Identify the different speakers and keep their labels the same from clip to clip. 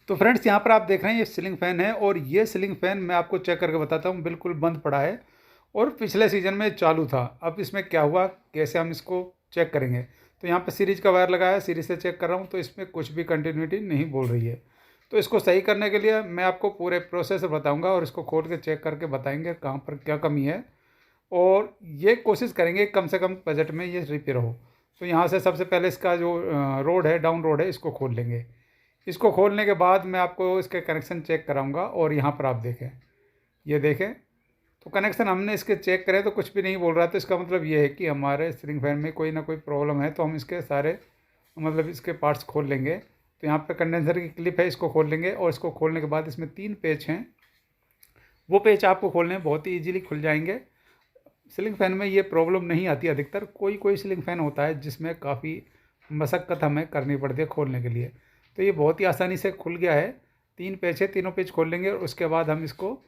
Speaker 1: तो फ्रेंड्स यहाँ पर आप देख रहे हैं ये सीलिंग फ़ैन है और ये सीलिंग फ़ैन मैं आपको चेक करके बताता हूँ बिल्कुल बंद पड़ा है और पिछले सीज़न में चालू था। अब इसमें क्या हुआ, कैसे हम इसको चेक करेंगे? तो यहाँ पे सीरीज़ का वायर लगाया है, सीरीज़ से चेक कर रहा हूँ तो इसमें कुछ भी कंटिन्यूटी नहीं बोल रही है। तो इसको सही करने के लिए मैं आपको पूरे प्रोसेस बताऊँगा और इसको खोल के चेक करके बताएँगे कहाँ पर क्या कमी है और ये कोशिश करेंगे कम से कम बजट में ये रिपेयर हो। तो यहाँ से सबसे पहले इसका जो रोड है, डाउन रोड है, इसको खोल लेंगे। इसको खोलने के बाद मैं आपको इसके कनेक्शन चेक कराऊंगा और यहाँ पर आप देखें, ये देखें तो कनेक्शन हमने इसके चेक करे तो कुछ भी नहीं बोल रहा। तो इसका मतलब ये है कि हमारे सीलिंग फैन में कोई ना कोई प्रॉब्लम है। तो हम इसके सारे मतलब इसके पार्ट्स खोल लेंगे। तो यहाँ पे कंडेंसर की क्लिप है, इसको खोल लेंगे और इसको खोलने के बाद इसमें 3 पेच हैं। वो पेच आपको खोलने में बहुत ही ईजीली खुल जाएंगे। सीलिंग फ़ैन में ये प्रॉब्लम नहीं आती अधिकतर, कोई कोई सीलिंग फ़ैन होता है जिसमें काफ़ी मशक्क़त हमें करनी पड़ती है खोलने के लिए। तो ये बहुत ही आसानी से खुल गया है। 3 पेच है, तीनों पेच खोल लेंगे और उसके बाद हम इसको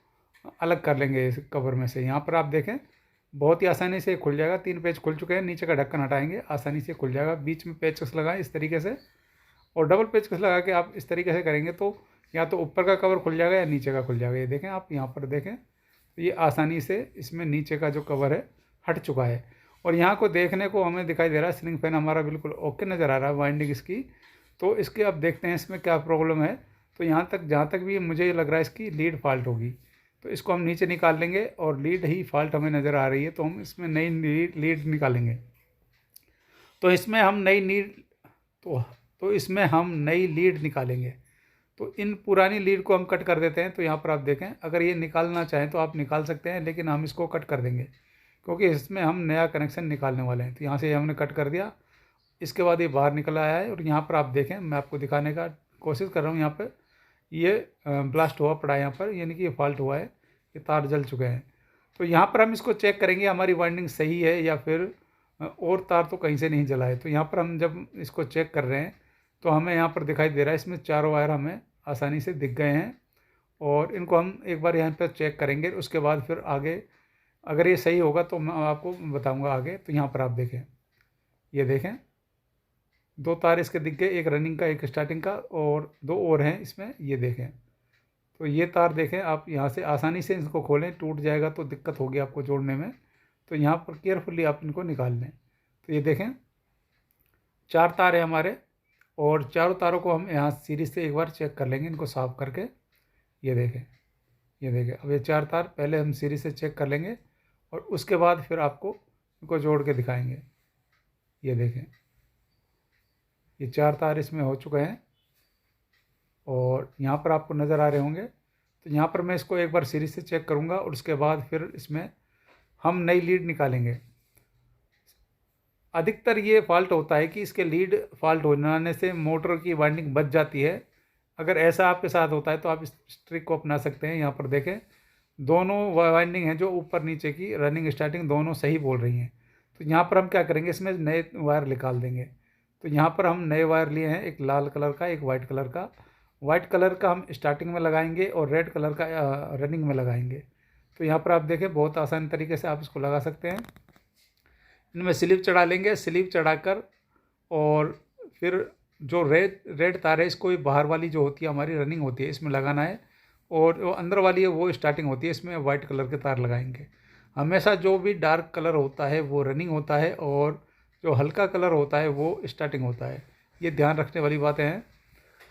Speaker 1: अलग कर लेंगे इस कवर में से। यहाँ पर आप देखें बहुत ही आसानी से खुल जाएगा। 3 पेच खुल चुके हैं, नीचे का ढक्कन हटाएंगे, आसानी से खुल जाएगा। बीच में पेचकस लगाएं इस तरीके से और डबल पेचकस लगा के आप इस तरीके से करेंगे तो या तो ऊपर का कवर खुल जाएगा या नीचे का खुल जाएगा। ये देखें आप यहाँ पर देखें तो ये आसानी से इसमें नीचे का जो कवर है हट चुका है और यहाँ को देखने को हमें दिखाई दे रहा है सीलिंग फैन हमारा बिल्कुल ओके नज़र आ रहा है वाइंडिंग इसकी। तो इसके अब देखते हैं इसमें क्या प्रॉब्लम है। तो यहाँ तक जहाँ तक भी मुझे लग रहा है इसकी लीड फॉल्ट होगी। तो इसको हम नीचे निकाल लेंगे और लीड ही फॉल्ट हमें नज़र आ रही है तो हम इसमें नई लीड निकालेंगे। तो इसमें हम नई लीड तो इसमें हम नई लीड निकालेंगे। तो इन पुरानी लीड को हम कट कर देते हैं। तो यहाँ पर आप देखें, अगर ये निकालना चाहें तो आप निकाल सकते हैं, लेकिन हम इसको कट कर देंगे क्योंकि इसमें हम नया कनेक्शन निकालने वाले हैं। तो यहाँ से हमने कट कर दिया। इसके बाद ये बाहर निकल आया है और यहाँ पर आप देखें, मैं आपको दिखाने का कोशिश कर रहा हूँ। यहाँ पर ये ब्लास्ट हुआ पड़ा है यहाँ पर, यानी कि ये फॉल्ट हुआ है, ये तार जल चुके हैं। तो यहाँ पर हम इसको चेक करेंगे हमारी वाइंडिंग सही है या फिर और तार तो कहीं से नहीं जला है। तो यहाँ पर हम जब इसको चेक कर रहे हैं तो हमें यहाँ पर दिखाई दे रहा है इसमें 4 वायर हमें आसानी से दिख गए हैं और इनको हम एक बार यहाँ पर चेक करेंगे। उसके बाद फिर आगे अगर ये सही होगा तो मैं आपको बताऊंगा आगे। तो यहाँ पर आप देखें, ये देखें 2 तार इसके दिख गए, एक रनिंग का एक स्टार्टिंग का और 2 और हैं इसमें, ये देखें। तो ये तार देखें आप, यहाँ से आसानी से इसको खोलें, टूट जाएगा तो दिक्कत होगी आपको जोड़ने में। तो यहाँ पर केयरफुली आप इनको निकाल लें। तो ये देखें 4 तार है हमारे और चारों तारों को हम यहाँ सीरीज से एक बार चेक कर लेंगे इनको साफ़ करके। ये देखें, ये देखें अब ये 4 तार पहले हम सीरीज से चेक कर लेंगे और उसके बाद फिर आपको इनको जोड़ के दिखाएंगे। ये देखें ये 4 तार इसमें हो चुके हैं और यहाँ पर आपको नज़र आ रहे होंगे। तो यहाँ पर मैं इसको एक बार सीरीज से चेक करूँगा और उसके बाद फिर इसमें हम नई लीड निकालेंगे। अधिकतर ये फॉल्ट होता है कि इसके लीड फॉल्ट हो जाने से मोटर की वाइंडिंग बच जाती है। अगर ऐसा आपके साथ होता है तो आप इस ट्रिक को अपना सकते हैं। यहाँ पर देखें दोनों वाइंडिंग हैं जो ऊपर नीचे की रनिंग स्टार्टिंग दोनों सही बोल रही हैं। तो यहाँ पर हम क्या करेंगे, इसमें नए वायर निकाल देंगे। तो यहाँ पर हम नए वायर लिए हैं, एक लाल कलर का एक वाइट कलर का। वाइट कलर का हम स्टार्टिंग में लगाएंगे और रेड कलर का रनिंग में लगाएंगे। तो यहाँ पर आप देखें बहुत आसान तरीके से आप इसको लगा सकते हैं। इनमें स्लिप चढ़ा लेंगे, स्लिप चढ़ाकर और फिर जो रेड तार है इसको बाहर वाली जो होती है हमारी रनिंग होती है इसमें लगाना है और जो अंदर वाली है वो स्टार्टिंग होती है, इसमें वाइट कलर के तार लगाएंगे। हमेशा जो भी डार्क कलर होता है वो रनिंग होता है और जो हल्का कलर होता है वो स्टार्टिंग होता है। ये ध्यान रखने वाली बातें हैं,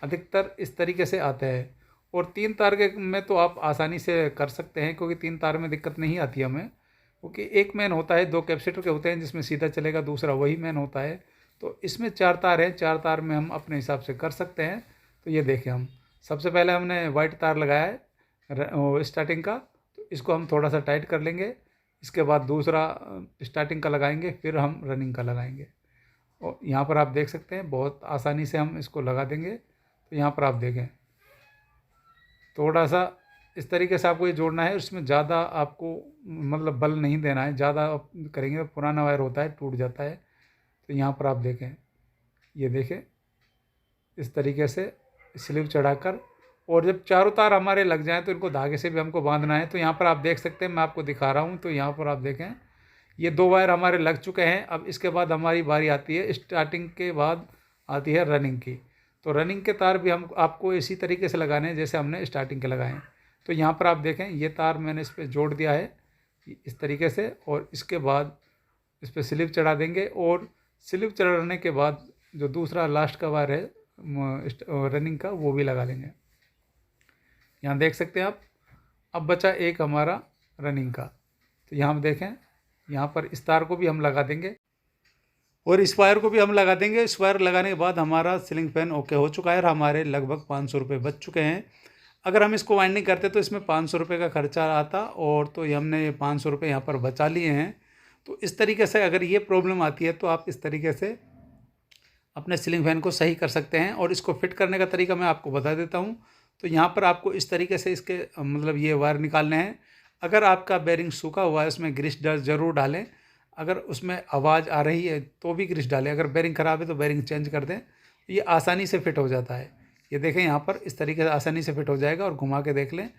Speaker 1: अधिकतर इस तरीके से आते हैं। और 3 तार के में तो आप आसानी से कर सकते हैं क्योंकि 3 तार में दिक्कत नहीं आती हमें, क्योंकि एक मैन होता है, 2 कैपेसिटर के होते हैं जिसमें सीधा चलेगा, दूसरा वही मैन होता है। तो इसमें 4 तार हैं, 4 तार में हम अपने हिसाब से कर सकते हैं। तो ये देखें हम सबसे पहले हमने वाइट तार लगाया है स्टार्टिंग का, तो इसको हम थोड़ा सा टाइट कर लेंगे। इसके बाद दूसरा स्टार्टिंग का लगाएंगे, फिर हम रनिंग का लगाएंगे और यहाँ पर आप देख सकते हैं बहुत आसानी से हम इसको लगा देंगे। तो यहाँ पर आप देखें थोड़ा सा इस तरीके से आपको ये जोड़ना है, उसमें ज़्यादा आपको मतलब बल नहीं देना है, ज़्यादा करेंगे तो पुराना वायर होता है टूट जाता है। तो यहाँ पर आप देखें, ये देखें इस तरीके से स्लीव चढ़ाकर और जब चारों तार हमारे लग जाएं तो इनको धागे से भी हमको बांधना है। तो यहाँ पर आप देख सकते हैं, मैं आपको दिखा रहा हूँ। तो यहाँ पर आप देखें ये 2 वायर हमारे लग चुके हैं। अब इसके बाद हमारी बारी आती है, स्टार्टिंग के बाद आती है रनिंग की। तो रनिंग के तार भी हम आपको इसी तरीके से लगाने हैं जैसे हमने स्टार्टिंग के लगाए हैं। तो यहाँ पर आप देखें ये तार मैंने इस पर जोड़ दिया है इस तरीके से, और इसके बाद इस पर स्लिप चढ़ा देंगे, और स्लिप चढ़ाने के बाद जो दूसरा लास्ट का वायर है रनिंग का वो भी लगा लेंगे। यहाँ देख सकते हैं आप, अब बचा एक हमारा रनिंग का। तो यहाँ हम देखें, यहाँ पर इस तार को भी हम लगा देंगे और इस वायर को भी हम लगा देंगे। इस वायर लगाने के बाद हमारा सीलिंग फैन ओके हो चुका है और हमारे लगभग 500 रुपये बच चुके हैं। अगर हम इसको वाइंडिंग करते तो इसमें 500 रुपये का खर्चा आता, और तो ये हमने 500 रुपये यहाँ पर बचा लिए हैं। तो इस तरीके से अगर ये प्रॉब्लम आती है तो आप इस तरीके से अपने सीलिंग फैन को सही कर सकते हैं। और इसको फिट करने का तरीका मैं आपको बता देता हूँ। तो यहाँ पर आपको इस तरीके से इसके मतलब ये वायर निकालने हैं। अगर आपका बेरिंग सूखा हुआ है उसमें ग्रीस ज़रूर डालें, अगर उसमें आवाज़ आ रही है तो भी ग्रीस डालें, अगर बेरिंग ख़राब है तो बेरिंग चेंज कर दें। ये आसानी से फिट हो जाता है। ये देखें यहाँ पर इस तरीके से आसानी से फिट हो जाएगा, और घुमा के देख लें,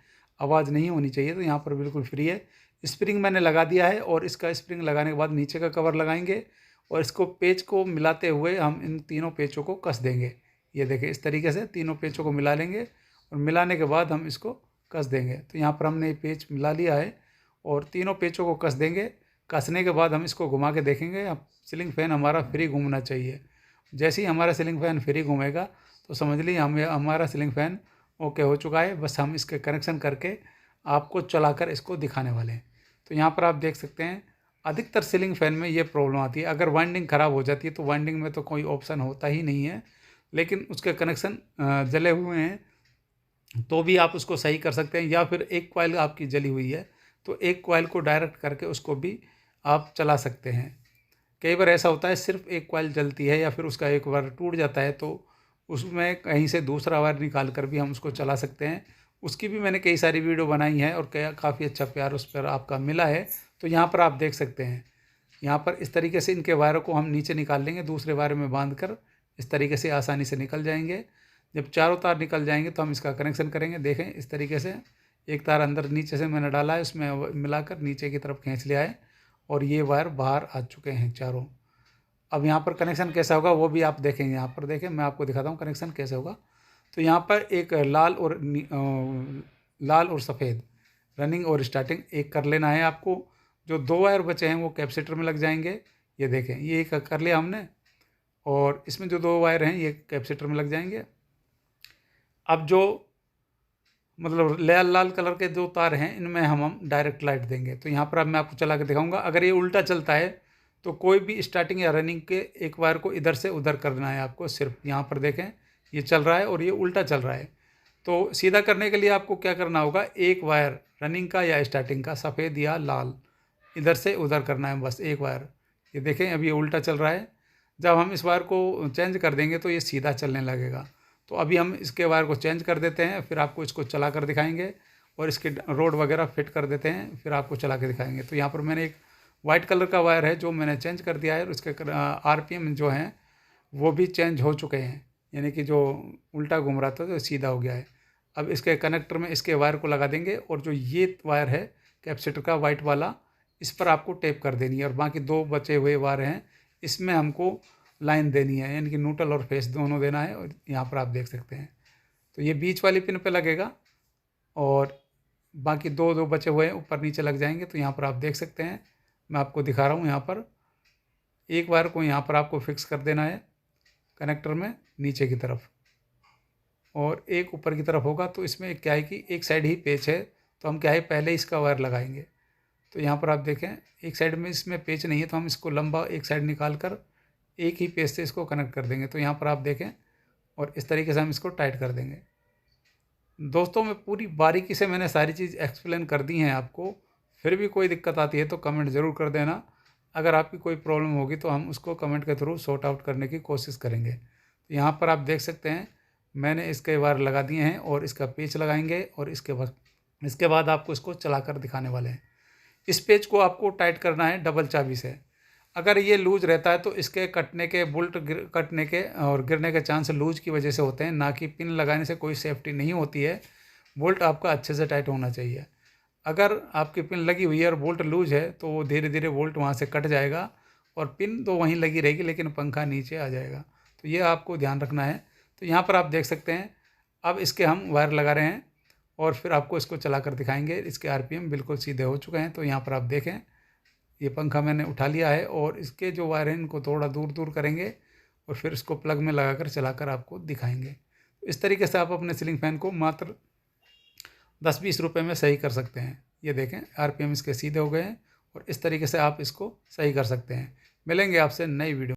Speaker 1: आवाज़ नहीं होनी चाहिए। तो यहाँ पर बिल्कुल फ्री है। स्प्रिंग मैंने लगा दिया है, और इसका स्प्रिंग लगाने के बाद नीचे का कवर लगाएंगे, और इसको पेच को मिलाते हुए हम इन तीनों पेचों को कस देंगे। ये देखें इस तरीके से तीनों पेचों को मिला लेंगे, और मिलाने के बाद हम इसको कस देंगे। तो यहाँ पर हमने ये पेच मिला लिया है और तीनों पेचों को कस देंगे। कसने के बाद हम इसको घुमा के देखेंगे। अब सीलिंग फ़ैन हमारा फ्री घूमना चाहिए। जैसे ही हमारा सीलिंग फ़ैन फ्री घूमेगा तो समझ लीजिए हमारा सीलिंग फ़ैन ओके हो चुका है। बस हम इसके कनेक्शन करके आपको चलाकर इसको दिखाने वाले हैं। तो यहाँ पर आप देख सकते हैं अधिकतर सीलिंग फ़ैन में ये प्रॉब्लम आती है। अगर वाइंडिंग ख़राब हो जाती है तो वाइंडिंग में तो कोई ऑप्शन होता ही नहीं है, लेकिन उसके कनेक्शन जले हुए हैं तो भी आप उसको सही कर सकते हैं। या फिर एक कॉइल आपकी जली हुई है तो एक कॉइल को डायरेक्ट करके उसको भी आप चला सकते हैं। कई बार ऐसा होता है सिर्फ एक कॉइल जलती है या फिर उसका एक वायर टूट जाता है, तो उसमें कहीं से दूसरा वायर निकाल कर भी हम उसको चला सकते हैं। उसकी भी मैंने कई सारी वीडियो बनाई है और काफ़ी अच्छा प्यार उस पर आपका मिला है। तो यहाँ पर आप देख सकते हैं, यहाँ पर इस तरीके से इनके वायरों को हम नीचे निकाल लेंगे, दूसरे वायर में बांध कर इस तरीके से आसानी से निकल जाएंगे। जब चारों तार निकल जाएंगे तो हम इसका कनेक्शन करेंगे। देखें इस तरीके से एक तार अंदर नीचे से मैंने डाला है, उसमें मिलाकर नीचे की तरफ खींच लिया है, और ये वायर बाहर आ चुके हैं चारों। अब यहाँ पर कनेक्शन कैसा होगा वो भी आप देखेंगे। यहाँ पर देखें, मैं आपको दिखाता हूँ कनेक्शन कैसे होगा। तो यहाँ पर एक लाल और सफ़ेद रनिंग और स्टार्टिंग एक कर लेना है आपको। जो दो वायर बचे हैं वो कैपेसिटर में लग जाएंगे। ये देखें ये एक कर लिया हमने, और इसमें जो दो वायर हैं ये कैपेसिटर में लग जाएंगे। अब जो मतलब लाल लाल कलर के जो तार हैं इनमें हम डायरेक्ट लाइट देंगे। तो यहाँ पर अब मैं आपको चला के दिखाऊंगा। अगर ये उल्टा चलता है तो कोई भी स्टार्टिंग या रनिंग के एक वायर को इधर से उधर करना है आपको। सिर्फ यहाँ पर देखें ये चल रहा है और ये उल्टा चल रहा है। तो सीधा करने के लिए आपको क्या करना होगा, एक वायर रनिंग का या स्टार्टिंग का सफ़ेद या लाल इधर से उधर करना है, बस एक वायर। ये देखें अभी ये उल्टा चल रहा है। जब हम इस वायर को चेंज कर देंगे तो ये सीधा चलने लगेगा। तो अभी हम इसके वायर को चेंज कर देते हैं, फिर आपको इसको चला कर दिखाएंगे, और इसके रोड वगैरह फिट कर देते हैं, फिर आपको चला के दिखाएंगे। तो यहाँ पर मैंने एक वाइट कलर का वायर है जो मैंने चेंज कर दिया है, और इसके RPM जो हैं वो भी चेंज हो चुके हैं, यानी कि जो उल्टा घूम रहा था तो सीधा हो गया है। अब इसके कनेक्टर में इसके वायर को लगा देंगे, और जो ये वायर है कैपेसिटर का वाइट वाला, इस पर आपको टेप कर देनी है, और बाकी दो बचे हुए वायर हैं इसमें हमको लाइन देनी है, यानी कि न्यूट्रल और फेस दोनों देना है। और यहाँ पर आप देख सकते हैं तो ये बीच वाली पिन पे लगेगा, और बाकी दो दो बचे हुए हैं ऊपर नीचे लग जाएंगे। तो यहाँ पर आप देख सकते हैं, मैं आपको दिखा रहा हूँ। यहाँ पर एक वायर को यहाँ पर आपको फिक्स कर देना है कनेक्टर में नीचे की तरफ, और एक ऊपर की तरफ होगा। तो इसमें क्या है कि एक साइड ही पेच है, तो हम क्या है पहले इसका वायर लगाएंगे। तो यहाँ पर आप देखें एक साइड में इसमें पेच नहीं है, तो हम इसको लंबा एक साइड निकाल कर एक ही पेच से इसको कनेक्ट कर देंगे। तो यहाँ पर आप देखें, और इस तरीके से हम इसको टाइट कर देंगे। दोस्तों मैं पूरी बारीकी से मैंने सारी चीज़ एक्सप्लेन कर दी हैं आपको। फिर भी कोई दिक्कत आती है तो कमेंट ज़रूर कर देना। अगर आपकी कोई प्रॉब्लम होगी तो हम उसको कमेंट के थ्रू सॉर्ट आउट करने की कोशिश करेंगे। तो यहाँ पर आप देख सकते हैं मैंने इसके वायर लगा दिए हैं, और इसका पेच लगाएंगे, और इसके बाद आपको इसको चला कर दिखाने वाले हैं। इस पेच को आपको टाइट करना है डबल चाबी से। अगर ये लूज रहता है तो इसके कटने के कटने के और गिरने के चांस लूज की वजह से होते हैं, ना कि पिन लगाने से कोई सेफ्टी नहीं होती है। बोल्ट आपका अच्छे से टाइट होना चाहिए। अगर आपकी पिन लगी हुई है और बोल्ट लूज है तो वो धीरे धीरे बोल्ट वहाँ से कट जाएगा, और पिन तो वहीं लगी रहेगी लेकिन पंखा नीचे आ जाएगा। तो ये आपको ध्यान रखना है। तो यहाँ पर आप देख सकते हैं, अब इसके हम वायर लगा रहे हैं और फिर आपको इसको चला कर दिखाएंगे। इसके आरपीएम बिल्कुल सीधे हो चुके हैं। तो यहाँ पर आप देखें, ये पंखा मैंने उठा लिया है और इसके जो वायर हैं इनको थोड़ा दूर दूर करेंगे और फिर इसको प्लग में लगाकर चलाकर आपको दिखाएंगे। इस तरीके से आप अपने सीलिंग फैन को मात्र 10-20 रुपये में सही कर सकते हैं। ये देखें, आरपीएम इसके सीधे हो गए हैं और इस तरीके से आप इसको सही कर सकते हैं। मिलेंगे आपसे नई वीडियो।